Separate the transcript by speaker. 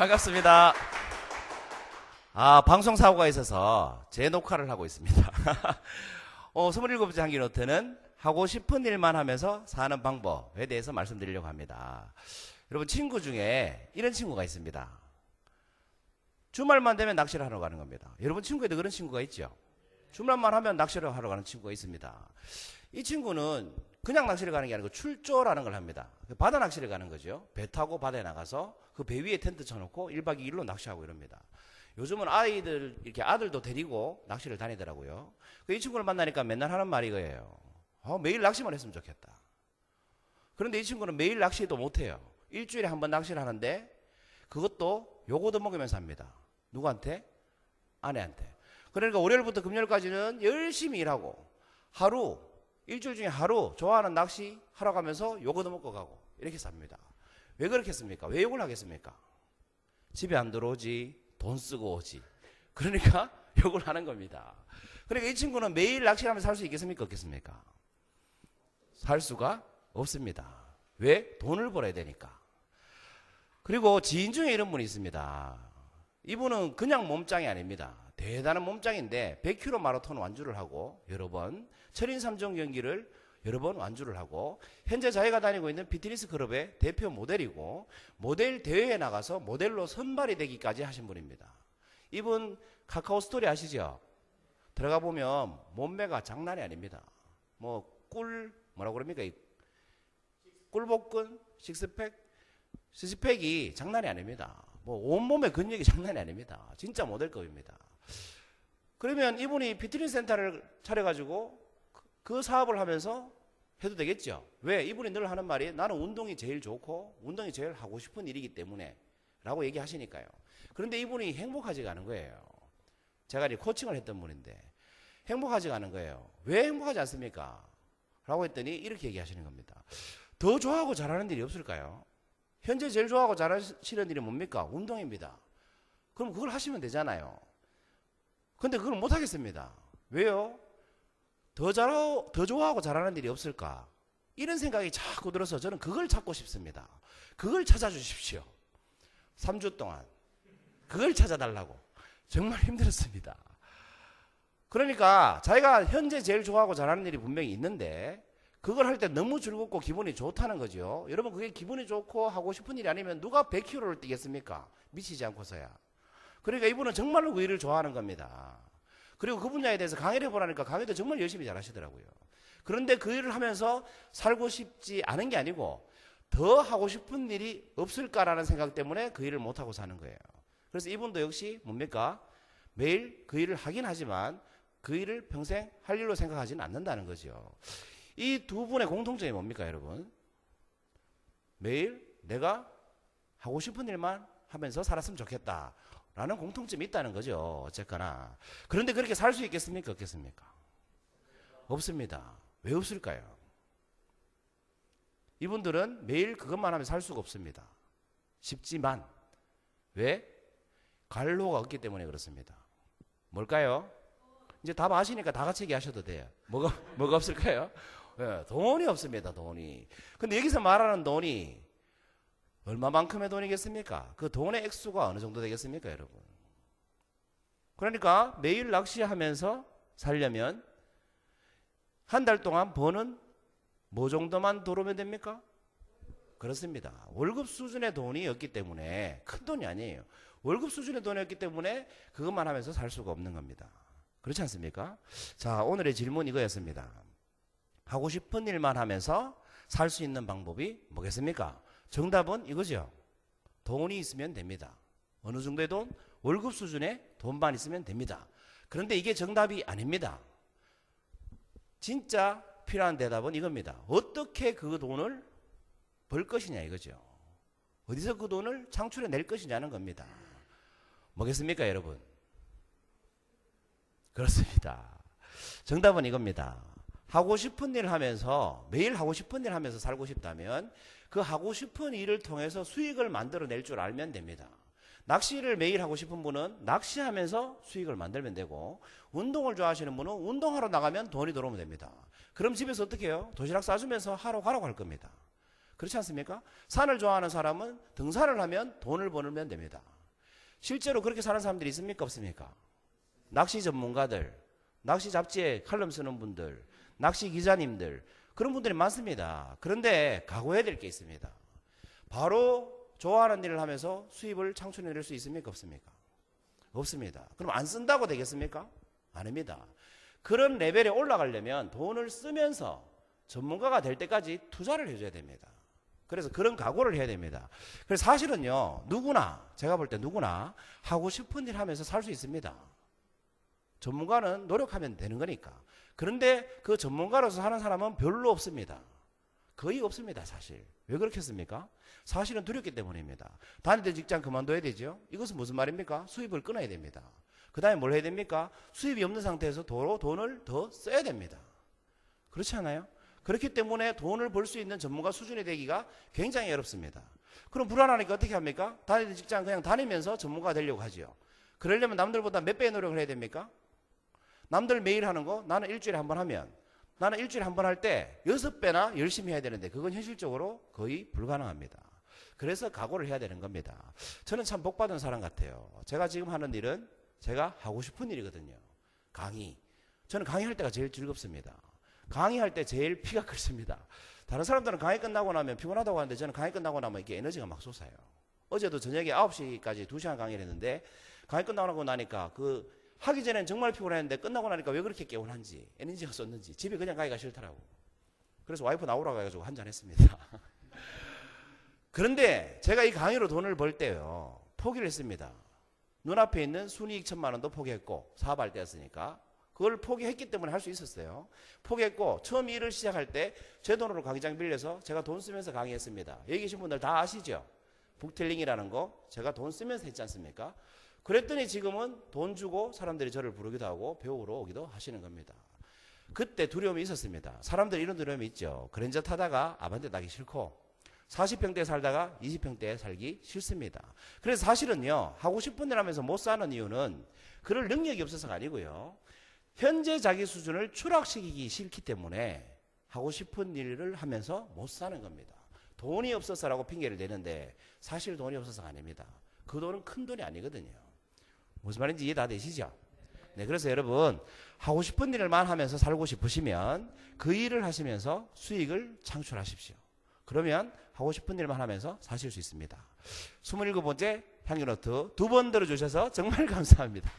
Speaker 1: 반갑습니다. 방송 사고가 있어서 재녹화를 하고 있습니다. 27번째 한기 노트는 하고 싶은 일만 하면서 사는 방법에 대해서 말씀드리려고 합니다. 여러분, 친구 중에 이런 친구가 있습니다. 주말만 되면 낚시를 하러 가는 겁니다. 여러분 친구에도 그런 친구가 있죠? 주말만 하면 낚시를 하러 가는 친구가 있습니다. 이 친구는 그냥 낚시를 가는 게 아니고 출조라는 걸 합니다. 바다 낚시를 가는 거죠. 배 타고 바다에 나가서 그 배 위에 텐트 쳐놓고 1박 2일로 낚시하고 이럽니다. 요즘은 아들도 데리고 낚시를 다니더라고요. 이 친구를 만나니까 맨날 하는 말이 이거예요. 매일 낚시만 했으면 좋겠다. 그런데 이 친구는 매일 낚시도 못해요. 일주일에 한 번 낚시를 하는데 그것도 요거도 먹으면서 합니다. 누구한테? 아내한테. 그러니까 월요일부터 금요일까지는 열심히 일하고 일주일 중에 하루 좋아하는 낚시 하러 가면서 요거도 먹고 가고 이렇게 삽니다. 왜 그렇게 했습니까? 왜 욕을 하겠습니까? 집에 안 들어오지, 돈 쓰고 오지. 그러니까 욕을 하는 겁니다. 그러니까 이 친구는 매일 낚시하면서 살 수 있겠습니까? 없겠습니까? 살 수가 없습니다. 왜? 돈을 벌어야 되니까. 그리고 지인 중에 이런 분이 있습니다. 이분은 그냥 몸짱이 아닙니다. 대단한 몸짱인데 100km 마라톤 완주를 하고 여러 번, 철인 3종 경기를 여러 번 완주를 하고 현재 자기가 다니고 있는 피트니스 클럽의 대표 모델이고 모델 대회에 나가서 모델로 선발이 되기까지 하신 분입니다. 이분 카카오 스토리 아시죠? 들어가 보면 몸매가 장난이 아닙니다. 뭐라고 그럽니까? 꿀복근, 시스팩이 장난이 아닙니다. 온몸의 근육이 장난이 아닙니다. 진짜 모델급입니다. 그러면 이분이 피트니스 센터를 차려가지고 그 사업을 하면서 해도 되겠죠. 왜? 이분이 늘 하는 말이 나는 운동이 제일 좋고 운동이 제일 하고 싶은 일이기 때문에 라고 얘기하시니까요. 그런데 이분이 행복하지가 않은 거예요. 제가 이제 코칭을 했던 분인데 행복하지가 않은 거예요. 왜 행복하지 않습니까? 라고 했더니 이렇게 얘기하시는 겁니다. 더 좋아하고 잘하는 일이 없을까요? 현재 제일 좋아하고 잘하시는 일이 뭡니까? 운동입니다. 그럼 그걸 하시면 되잖아요. 근데 그걸 못 하겠습니다. 왜요? 더 좋아하고 잘하는 일이 없을까? 이런 생각이 자꾸 들어서 저는 그걸 찾고 싶습니다. 그걸 찾아주십시오. 3주 동안. 그걸 찾아달라고. 정말 힘들었습니다. 그러니까 자기가 현재 제일 좋아하고 잘하는 일이 분명히 있는데 그걸 할 때 너무 즐겁고 기분이 좋다는 거죠. 여러분, 그게 기분이 좋고 하고 싶은 일이 아니면 누가 100km를 뛰겠습니까? 미치지 않고서야. 그러니까 이분은 정말로 그 일을 좋아하는 겁니다. 그리고 그 분야에 대해서 강의를 해보라니까 강의도 정말 열심히 잘 하시더라고요. 그런데 그 일을 하면서 살고 싶지 않은 게 아니고 더 하고 싶은 일이 없을까라는 생각 때문에 그 일을 못하고 사는 거예요. 그래서 이분도 역시 뭡니까? 매일 그 일을 하긴 하지만 그 일을 평생 할 일로 생각하지는 않는다는 거죠. 이 두 분의 공통점이 뭡니까, 여러분? 매일 내가 하고 싶은 일만 하면서 살았으면 좋겠다 라는 공통점이 있다는 거죠. 어쨌거나. 그런데 그렇게 살 수 있겠습니까? 없겠습니까? 없습니다. 왜 없을까요? 이분들은 매일 그것만 하면 살 수가 없습니다. 쉽지만 왜? 갈로가 없기 때문에 그렇습니다. 뭘까요? 이제 답 아시니까 다 같이 얘기하셔도 돼요. 뭐가 없을까요? 네, 돈이 없습니다. 돈이. 근데 여기서 말하는 돈이 얼마만큼의 돈이겠습니까? 그 돈의 액수가 어느 정도 되겠습니까, 여러분? 그러니까 매일 낚시하면서 살려면 한 달 동안 버는 뭐 정도만 들어오면 됩니까? 그렇습니다. 월급 수준의 돈이 없기 때문에 큰 돈이 아니에요. 월급 수준의 돈이 없기 때문에 그것만 하면서 살 수가 없는 겁니다. 그렇지 않습니까? 자, 오늘의 질문 이거였습니다. 하고 싶은 일만 하면서 살 수 있는 방법이 뭐겠습니까? 정답은 이거죠. 돈이 있으면 됩니다. 어느 정도의 돈? 월급 수준의 돈만 있으면 됩니다. 그런데 이게 정답이 아닙니다. 진짜 필요한 대답은 이겁니다. 어떻게 그 돈을 벌 것이냐 이거죠. 어디서 그 돈을 창출해낼 것이냐는 겁니다. 뭐겠습니까, 여러분? 그렇습니다. 정답은 이겁니다. 하고 싶은 일 하면서 매일 하고 싶은 일 하면서 살고 싶다면 그 하고 싶은 일을 통해서 수익을 만들어낼 줄 알면 됩니다. 낚시를 매일 하고 싶은 분은 낚시하면서 수익을 만들면 되고 운동을 좋아하시는 분은 운동하러 나가면 돈이 들어오면 됩니다. 그럼 집에서 어떻게 해요? 도시락 싸주면서 하러 가라고 할 겁니다. 그렇지 않습니까? 산을 좋아하는 사람은 등산을 하면 돈을 벌면 됩니다. 실제로 그렇게 사는 사람들이 있습니까? 없습니까? 낚시 전문가들, 낚시 잡지에 칼럼 쓰는 분들, 낚시 기자님들, 그런 분들이 많습니다. 그런데 각오해야 될 게 있습니다. 바로 좋아하는 일을 하면서 수입을 창출해낼 수 있습니까? 없습니까? 없습니다. 그럼 안 쓴다고 되겠습니까? 아닙니다. 그런 레벨에 올라가려면 돈을 쓰면서 전문가가 될 때까지 투자를 해줘야 됩니다. 그래서 그런 각오를 해야 됩니다. 그래서 사실은요, 누구나, 제가 볼 때 누구나 하고 싶은 일 하면서 살 수 있습니다. 전문가는 노력하면 되는 거니까. 그런데 그 전문가로서 하는 사람은 별로 없습니다. 거의 없습니다, 사실. 왜 그렇겠습니까? 사실은 두렵기 때문입니다. 다니던 직장 그만둬야 되죠. 이것은 무슨 말입니까? 수입을 끊어야 됩니다. 그 다음에 뭘 해야 됩니까? 수입이 없는 상태에서 도로 돈을 더 써야 됩니다. 그렇지 않아요? 그렇기 때문에 돈을 벌 수 있는 전문가 수준이 되기가 굉장히 어렵습니다. 그럼 불안하니까 어떻게 합니까? 다니던 직장 그냥 다니면서 전문가가 되려고 하죠. 그러려면 남들보다 몇 배의 노력을 해야 됩니까? 남들 매일 하는 거 나는 일주일에 한 번 하면, 나는 일주일에 한 번 할 때 6배나 열심히 해야 되는데 그건 현실적으로 거의 불가능합니다. 그래서 각오를 해야 되는 겁니다. 저는 참 복받은 사람 같아요. 제가 지금 하는 일은 제가 하고 싶은 일이거든요. 강의. 저는 강의할 때가 제일 즐겁습니다. 강의할 때 제일 피가 끓습니다. 다른 사람들은 강의 끝나고 나면 피곤하다고 하는데 저는 강의 끝나고 나면 이게 에너지가 막 솟아요. 어제도 저녁에 9시까지 2시간 강의를 했는데 강의 끝나고 나니까 그 하기 전에는 정말 피곤했는데 끝나고 나니까 왜 그렇게 개운한지, 에너지가 쏟는지 집에 그냥 가기가 싫더라고. 그래서 와이프 나오라고 해가지고 한잔 했습니다. 그런데 제가 이 강의로 돈을 벌 때요, 포기를 했습니다. 눈앞에 있는 순이익 1,000만 원도 포기했고, 사업할 때였으니까 그걸 포기했기 때문에 할 수 있었어요. 포기했고, 처음 일을 시작할 때 제 돈으로 강의장 빌려서 제가 돈 쓰면서 강의했습니다. 여기 계신 분들 다 아시죠? 북텔링이라는 거 제가 돈 쓰면서 했지 않습니까? 그랬더니 지금은 돈 주고 사람들이 저를 부르기도 하고 배우러 오기도 하시는 겁니다. 그때 두려움이 있었습니다. 사람들 이런 두려움이 있죠. 그랜저 타다가 아반떼 타기 싫고 40평대에 살다가 20평대에 살기 싫습니다. 그래서 사실은요, 하고 싶은 일 하면서 못 사는 이유는 그럴 능력이 없어서가 아니고요, 현재 자기 수준을 추락시키기 싫기 때문에 하고 싶은 일을 하면서 못 사는 겁니다. 돈이 없어서라고 핑계를 대는데 사실 돈이 없어서가 아닙니다. 그 돈은 큰 돈이 아니거든요. 무슨 말인지 이해 다 되시죠? 네, 그래서 여러분 하고 싶은 일을만 하면서 살고 싶으시면 그 일을 하시면서 수익을 창출하십시오. 그러면 하고 싶은 일만 하면서 사실 수 있습니다. 27번째 향기노트 2번 들어주셔서 정말 감사합니다.